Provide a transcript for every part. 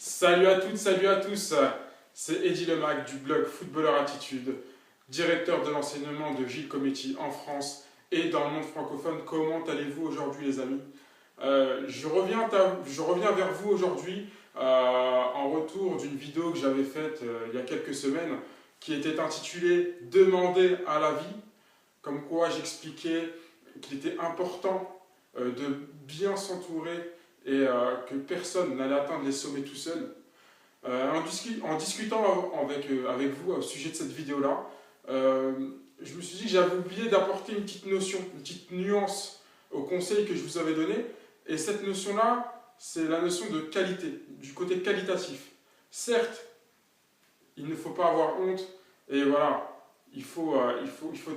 Salut à toutes, salut à tous, c'est Eddy Lemac du blog Footballeur Attitude, directeur de l'enseignement de Gilles Cometti en France et dans le monde francophone. Comment allez-vous aujourd'hui les amis? je reviens vers vous aujourd'hui en retour d'une vidéo que j'avais faite il y a quelques semaines qui était intitulée «Demander à la vie», comme quoi j'expliquais qu'il était important de bien s'entourer et que personne n'allait atteindre les sommets tout seul. En discutant avec vous au sujet de cette vidéo-là, je me suis dit que j'avais oublié d'apporter une petite notion, une petite nuance au conseil que je vous avais donné. Et cette notion-là, c'est la notion de qualité, du côté qualitatif. Certes, il ne faut pas avoir honte, et voilà, il faut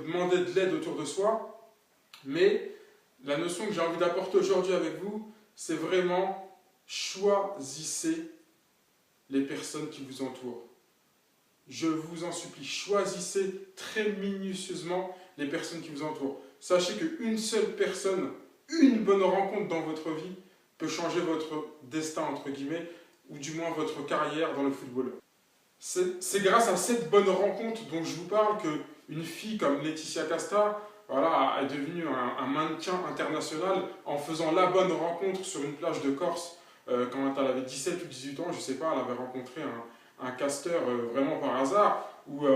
demander de l'aide autour de soi, mais la notion que j'ai envie d'apporter aujourd'hui avec vous, c'est vraiment choisissez les personnes qui vous entourent. Je vous en supplie, choisissez très minutieusement les personnes qui vous entourent. Sachez qu'une seule personne, une bonne rencontre dans votre vie peut changer votre destin, entre guillemets, ou du moins votre carrière dans le football. C'est grâce à cette bonne rencontre dont je vous parle qu'une fille comme Laetitia Casta est devenue un mannequin international en faisant la bonne rencontre sur une plage de Corse quand elle avait 17 ou 18 ans, je ne sais pas, elle avait rencontré un casteur vraiment par hasard, ou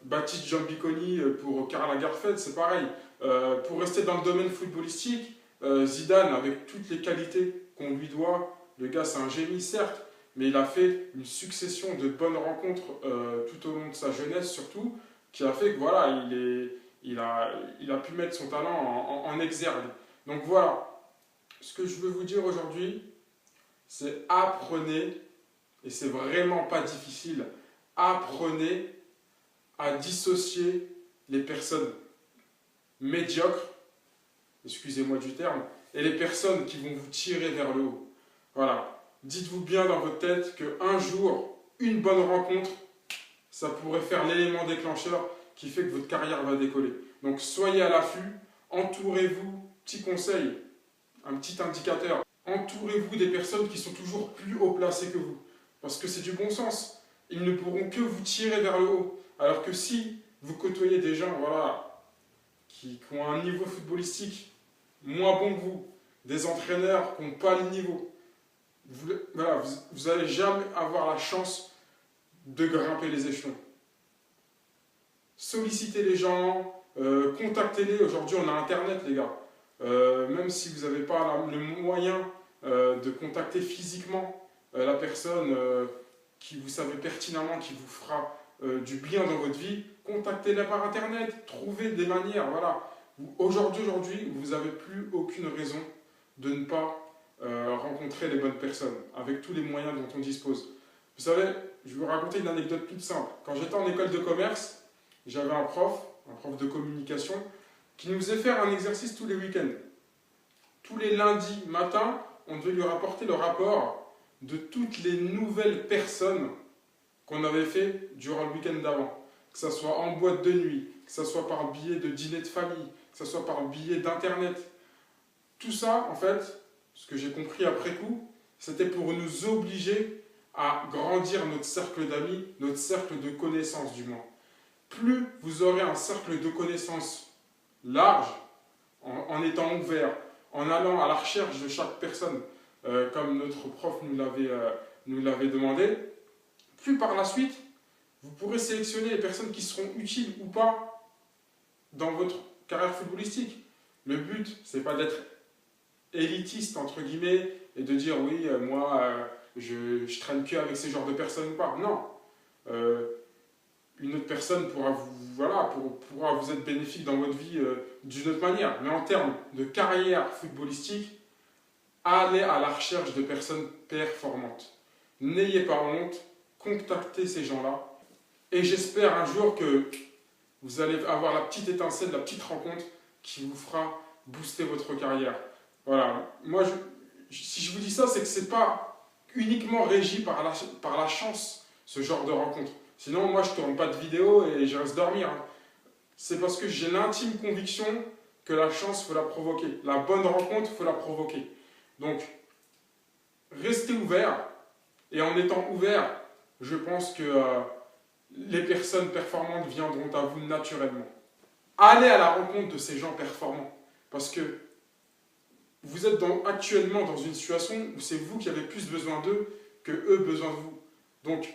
Baptiste Giambiconi pour Karl Lagerfeld, c'est pareil. Pour rester dans le domaine footballistique, Zidane, avec toutes les qualités qu'on lui doit, le gars c'est un génie certes, mais il a fait une succession de bonnes rencontres tout au long de sa jeunesse surtout, qui a fait que voilà, il a pu mettre son talent en exergue. Donc voilà, ce que je veux vous dire aujourd'hui, c'est apprenez, et c'est vraiment pas difficile, apprenez à dissocier les personnes médiocres, excusez-moi du terme, et les personnes qui vont vous tirer vers le haut. Voilà. Dites-vous bien dans votre tête qu'un jour, une bonne rencontre, ça pourrait faire l'élément déclencheur qui fait que votre carrière va décoller. Donc soyez à l'affût, entourez-vous, petit conseil, un petit indicateur, entourez-vous des personnes qui sont toujours plus haut placées que vous. Parce que c'est du bon sens. Ils ne pourront que vous tirer vers le haut. Alors que si vous côtoyez des gens qui ont un niveau footballistique moins bon que vous, des entraîneurs qui n'ont pas le niveau, vous n'allez jamais avoir la chance de grimper les échelons. Sollicitez les gens, contactez-les. Aujourd'hui, on a Internet, les gars. Même si vous n'avez pas le moyen de contacter physiquement la personne qui vous savez pertinemment qui vous fera du bien dans votre vie, contactez-la par Internet. Trouvez des manières. Voilà. Aujourd'hui, vous n'avez plus aucune raison de ne pas rencontrer les bonnes personnes avec tous les moyens dont on dispose. Vous savez, je vais vous raconter une anecdote toute simple. Quand j'étais en école de commerce, j'avais un prof de communication, qui nous faisait faire un exercice tous les week-ends. Tous les lundis matin, on devait lui rapporter le rapport de toutes les nouvelles personnes qu'on avait fait durant le week-end d'avant. Que ce soit en boîte de nuit, que ce soit par biais de dîner de famille, que ce soit par biais d'internet. Tout ça, en fait, ce que j'ai compris après coup, c'était pour nous obliger à grandir notre cercle d'amis, notre cercle de connaissances du moins. Plus vous aurez un cercle de connaissances large, en étant ouvert, en allant à la recherche de chaque personne, comme notre prof nous l'avait demandé, plus par la suite, vous pourrez sélectionner les personnes qui seront utiles ou pas dans votre carrière footballistique. Le but, c'est pas d'être élitiste, entre guillemets, et de dire oui, moi, je traîne que avec ces genres de personnes ou pas. Non. Une autre personne pourra vous être bénéfique dans votre vie d'une autre manière. Mais en termes de carrière footballistique, allez à la recherche de personnes performantes. N'ayez pas honte, contactez ces gens-là. Et j'espère un jour que vous allez avoir la petite étincelle, la petite rencontre qui vous fera booster votre carrière. Voilà. Moi, si je vous dis ça, c'est que ce n'est pas uniquement régi par la chance, ce genre de rencontre. Sinon, moi, je ne tourne pas de vidéo et je reste dormir. C'est parce que j'ai l'intime conviction que la chance, il faut la provoquer. La bonne rencontre, il faut la provoquer. Donc, restez ouverts, Et en étant ouvert, je pense que les personnes performantes viendront à vous naturellement. Allez à la rencontre de ces gens performants. Parce que vous êtes actuellement dans une situation où c'est vous qui avez plus besoin d'eux que eux besoin de vous. Donc,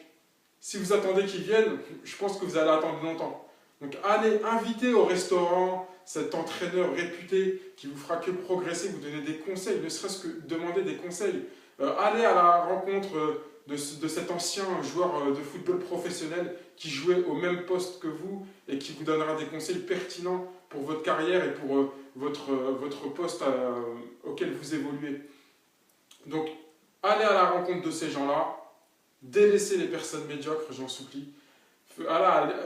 si vous attendez qu'ils viennent, je pense que vous allez attendre longtemps. Donc, allez inviter au restaurant cet entraîneur réputé qui vous fera que progresser, vous donner des conseils, ne serait-ce que demander des conseils. Allez à la rencontre de cet ancien joueur de football professionnel qui jouait au même poste que vous et qui vous donnera des conseils pertinents pour votre carrière et pour votre poste auquel vous évoluez. Donc, allez à la rencontre de ces gens-là, délaissez les personnes médiocres, j'en supplie.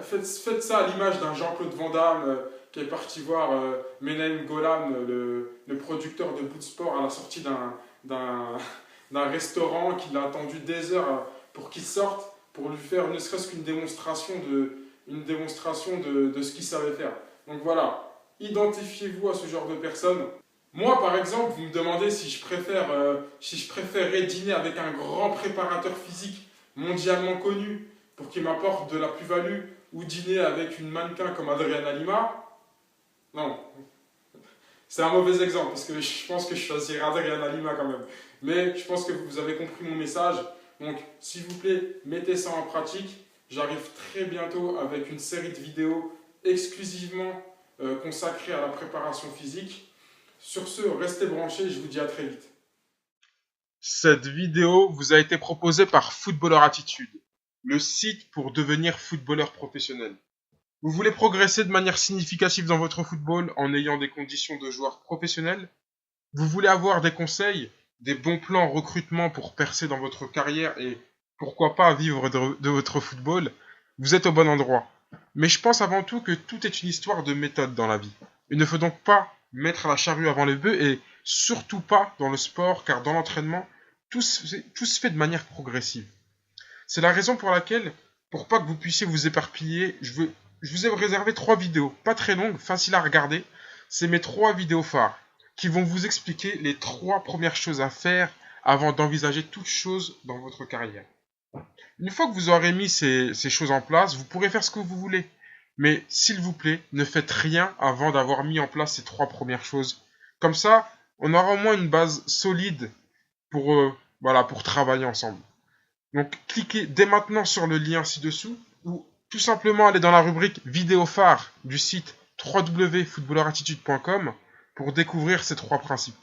Faites ça à l'image d'un Jean-Claude Van Damme qui est parti voir Menahem Golan, le producteur de Bootsport, à la sortie d'un restaurant, qu'il a attendu des heures pour qu'il sorte, pour lui faire ne serait-ce qu'une démonstration de ce qu'il savait faire. Donc voilà, identifiez-vous à ce genre de personnes. Moi, par exemple, vous me demandez si je préférerais dîner avec un grand préparateur physique mondialement connu pour qu'il m'apporte de la plus-value ou dîner avec une mannequin comme Adriana Lima. Non, c'est un mauvais exemple parce que je pense que je choisirais Adriana Lima quand même. Mais je pense que vous avez compris mon message. Donc, s'il vous plaît, mettez ça en pratique. J'arrive très bientôt avec une série de vidéos exclusivement consacrées à la préparation physique. Sur ce, restez branchés, je vous dis à très vite. Cette vidéo vous a été proposée par Footballer Attitude, le site pour devenir footballeur professionnel. Vous voulez progresser de manière significative dans votre football en ayant des conditions de joueur professionnel? Vous voulez avoir des conseils, des bons plans recrutement pour percer dans votre carrière et pourquoi pas vivre de votre football? Vous êtes au bon endroit. Mais je pense avant tout que tout est une histoire de méthode dans la vie. Il ne faut donc pas mettre la charrue avant les bœufs et surtout pas dans le sport car dans l'entraînement, tout se fait de manière progressive. C'est la raison pour laquelle, pour pas que vous puissiez vous éparpiller, je vous ai réservé 3 vidéos, pas très longues, faciles à regarder. C'est mes 3 vidéos phares qui vont vous expliquer les 3 premières choses à faire avant d'envisager toute chose dans votre carrière. Une fois que vous aurez mis ces choses en place, vous pourrez faire ce que vous voulez. Mais s'il vous plaît, ne faites rien avant d'avoir mis en place ces 3 premières choses. Comme ça, on aura au moins une base solide pour travailler ensemble. Donc cliquez dès maintenant sur le lien ci-dessous ou tout simplement aller dans la rubrique vidéo phare du site www.footballerattitude.com pour découvrir ces 3 principes.